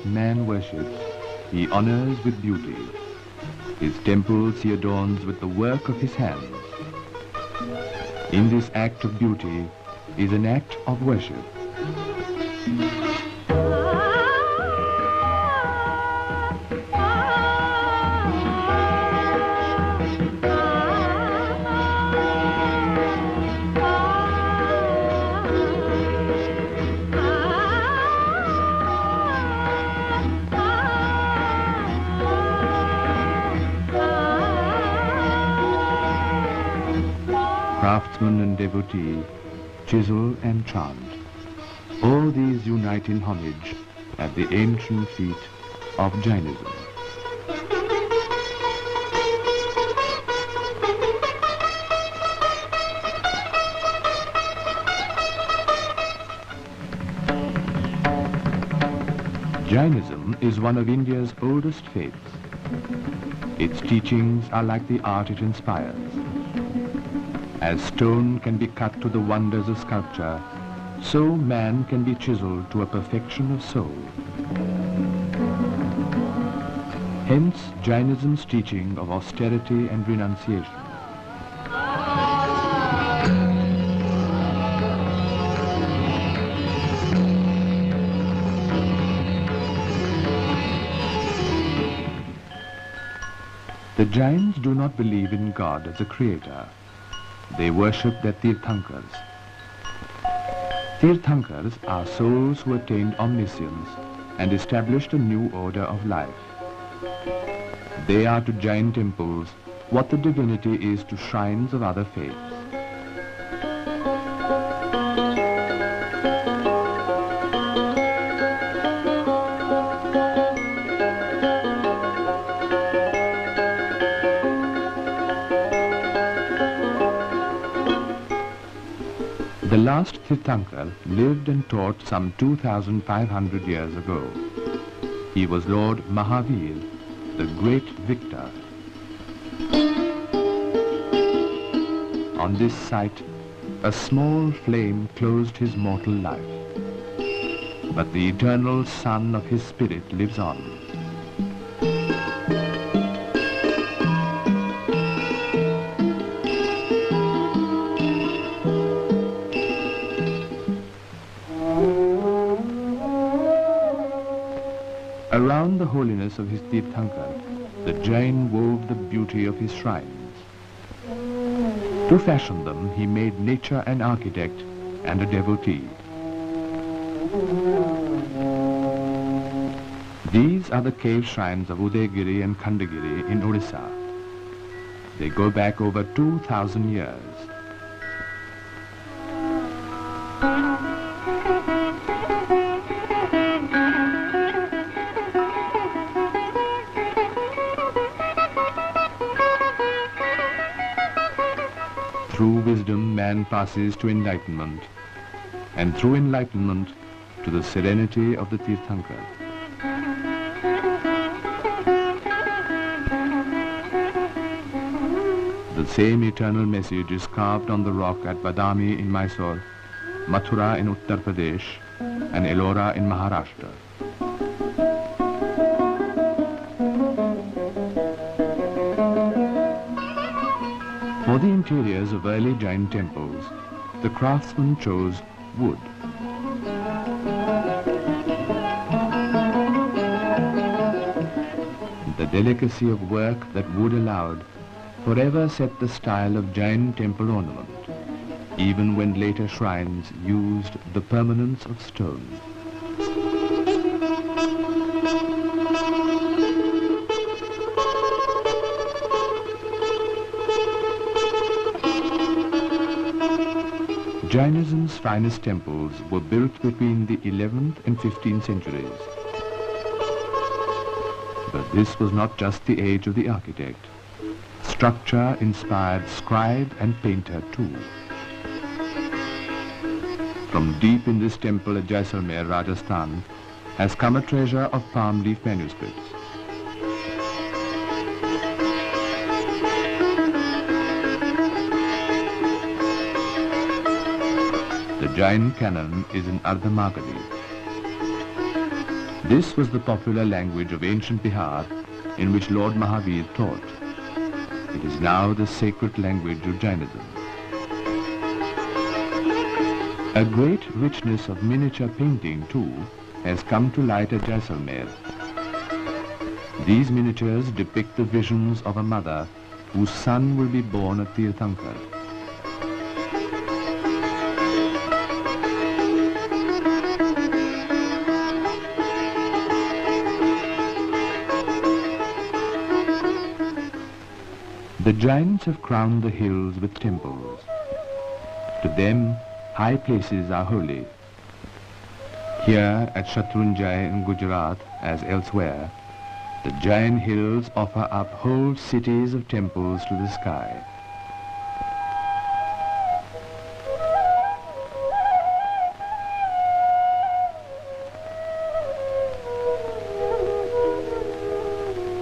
Man worships, he honors with beauty. His temples he adorns with the work of his hands. In this act of beauty is an act of worship. Craftsman and devotee, chisel and chant, all these unite in homage at the ancient feet of Jainism. Jainism is one of India's oldest faiths. Its teachings are like the art it inspires. As stone can be cut to the wonders of sculpture, so man can be chiseled to a perfection of soul. Hence Jainism's teaching of austerity and renunciation. The Jains do not believe in God as a creator. They worship their Tirthankars. Tirthankars are souls who attained omniscience and established a new order of life. They are to Jain temples what the divinity is to shrines of other faiths. The last Tirthankar lived and taught some 2,500 years ago. He was Lord Mahavir, the great victor. On this site, a small flame closed his mortal life. But the eternal sun of his spirit lives on. Around the holiness of his Tirthankar, the Jain wove the beauty of his shrines. To fashion them, he made nature an architect and a devotee. These are the cave shrines of Udaygiri and Khandagiri in Odisha. They go back over 2,000 years. Through wisdom, man passes to enlightenment, and through enlightenment to the serenity of the Tirthankar. The same eternal message is carved on the rock at Badami in Mysore, Mathura in Uttar Pradesh, and Ellora in Maharashtra. For the interiors of early Jain temples, the craftsmen chose wood. The delicacy of work that wood allowed forever set the style of Jain temple ornament, even when later shrines used the permanence of stone. Jainism's finest temples were built between the 11th and 15th centuries. But this was not just the age of the architect. Structure inspired scribe and painter too. From deep in this temple at Jaisalmer, Rajasthan, has come a treasure of palm leaf manuscripts. The Jain canon is in Ardhamagadi. This was the popular language of ancient Bihar in which Lord Mahavir taught. It is now the sacred language of Jainism. A great richness of miniature painting, too, has come to light at Jaisalmer. These miniatures depict the visions of a mother whose son will be born at Tirthankar. The Jains have crowned the hills with temples. To them, high places are holy. Here at Shatrunjay in Gujarat, as elsewhere, the Jain hills offer up whole cities of temples to the sky.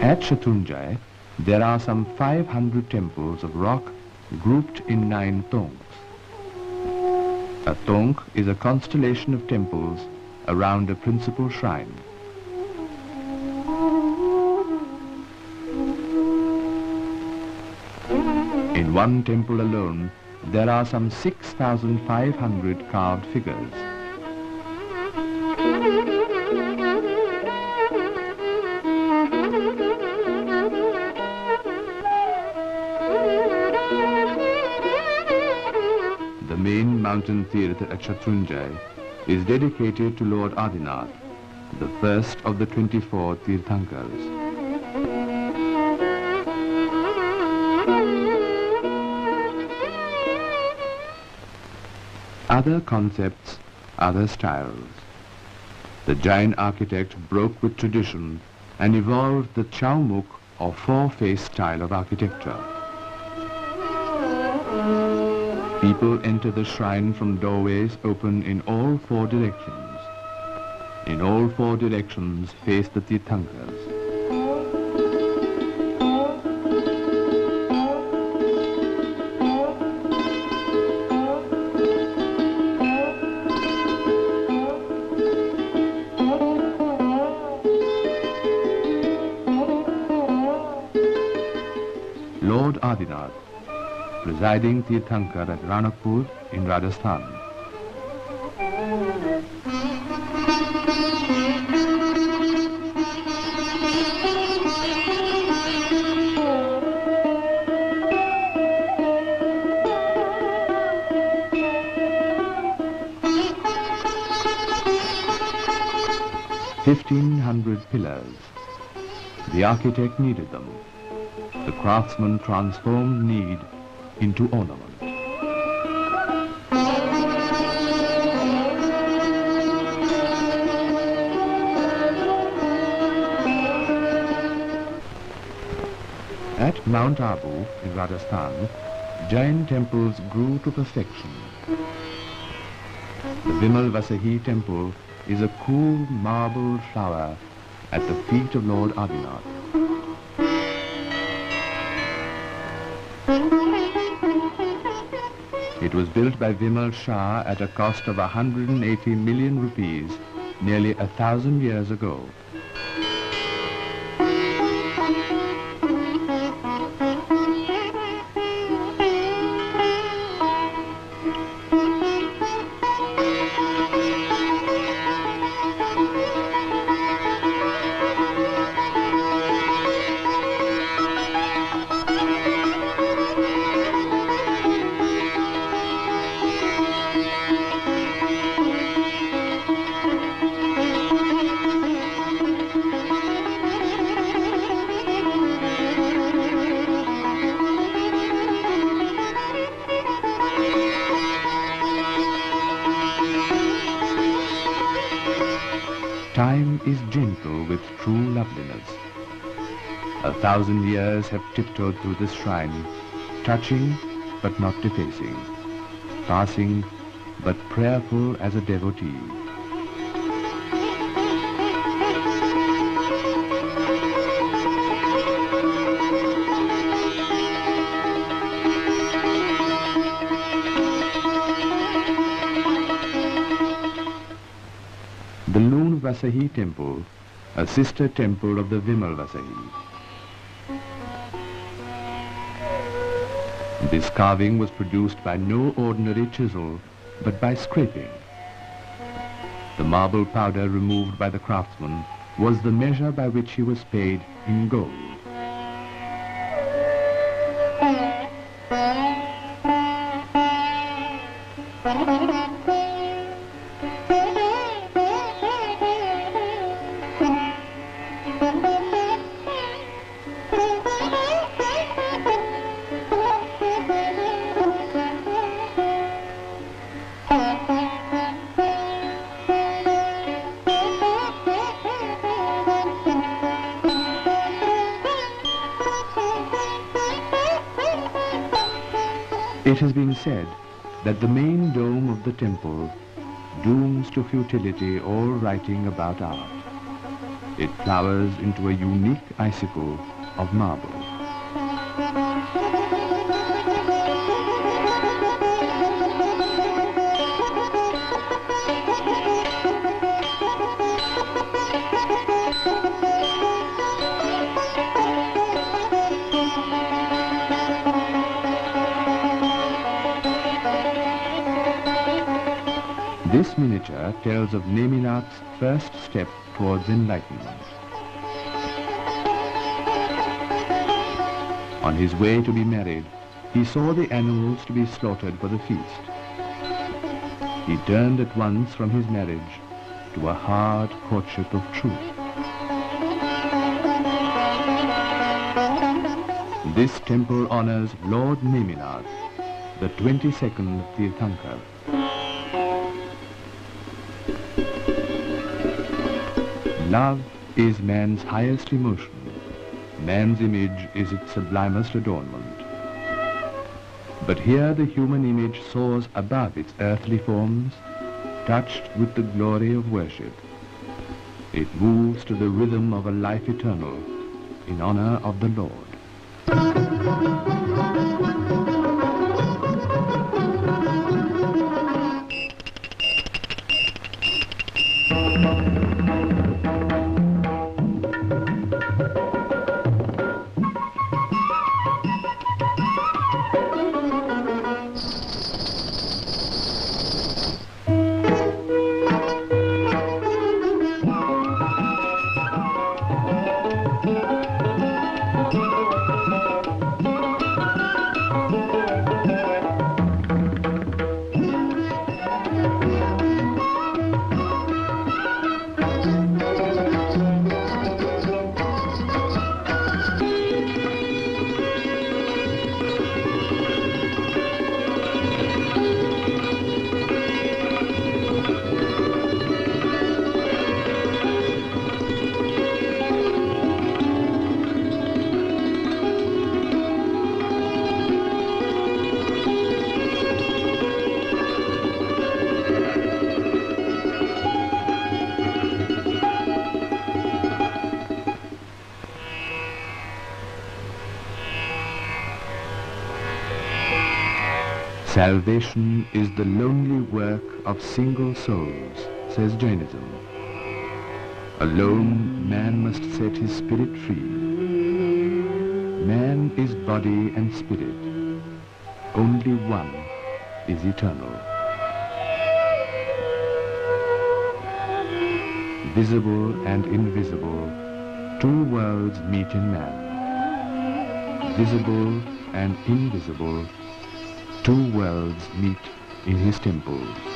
At Shatrunjay, there are some 500 temples of rock grouped in 9 tonks. A tonk is a constellation of temples around a principal shrine. In one temple alone, there are some 6,500 carved figures. The main mountain theatre at Shatrunjay is dedicated to Lord Adinath, the first of the 24 Tirthankars. Other concepts, other styles. The Jain architect broke with tradition and evolved the Chaumukh or four-face style of architecture. People enter the shrine from doorways open in all 4 directions. In all 4 directions face the Tirthankars. Lord Adinath, presiding Tirthankar at Ranakpur in Rajasthan. "1,500 pillars. The architect needed them. The craftsman transformed need into ornament. At Mount Abu in Rajasthan, Jain temples grew to perfection. The Vimal Vasahi temple is a cool marble flower at the feet of Lord Adinath. It was built by Vimal Shah at a cost of 180 million rupees, nearly 1,000 years ago. Time is gentle with true loveliness. 1,000 years have tiptoed through this shrine, touching but not defacing, passing but prayerful as a devotee. The Loon Vasahi temple, a sister temple of the Vimal Vasahi. This carving was produced by no ordinary chisel, but by scraping. The marble powder removed by the craftsman was the measure by which he was paid in gold. It has been said that the main dome of the temple dooms to futility all writing about art. It flowers into a unique icicle of marble. This miniature tells of Neminath's first step towards enlightenment. On his way to be married, he saw the animals to be slaughtered for the feast. He turned at once from his marriage to a hard courtship of truth. This temple honors Lord Neminath, the 22nd Tirthankar. Love is man's highest emotion. Man's image is its sublimest adornment. But here the human image soars above its earthly forms, touched with the glory of worship. It moves to the rhythm of a life eternal in honor of the Lord. Salvation is the lonely work of single souls, says Jainism. Alone, man must set his spirit free. Man is body and spirit. Only one is eternal. Visible and invisible, two worlds meet in man. Visible and invisible, two worlds meet in his temples.